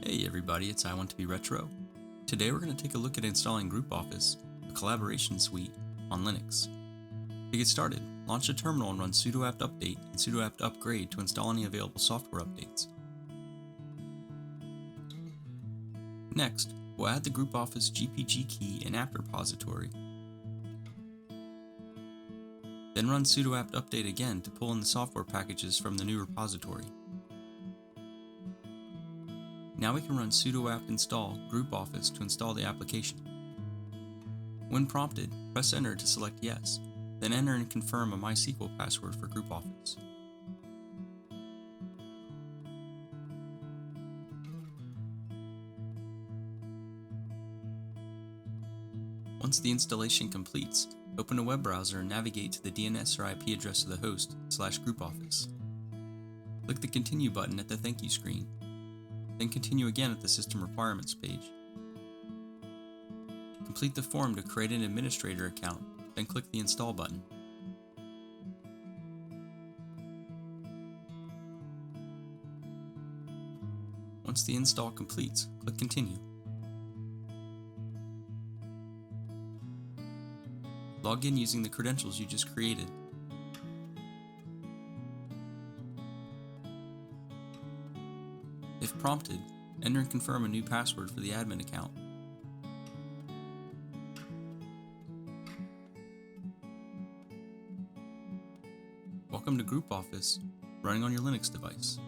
Hey everybody, it's I Want to Be Retro. Today we're going to take a look at installing groupoffice, a collaboration suite, on Linux. To get started, launch a terminal and run sudo apt update and sudo apt upgrade to install any available software updates. Next, we'll add the groupoffice GPG key and apt repository. Then run sudo apt update again to pull in the software packages from the new repository. Now we can run sudo apt install groupoffice to install the application. When prompted, press enter to select yes, then enter and confirm a MySQL password for groupoffice. Once the installation completes, open a web browser and navigate to the DNS or IP address of the host /groupoffice. Click the Continue button at the Thank You screen. Then continue again at the System Requirements page. Complete the form to create an administrator account, then click the Install button. Once the install completes, click Continue. Log in using the credentials you just created. If prompted, enter and confirm a new password for the admin account. Welcome to groupoffice, running on your Linux device.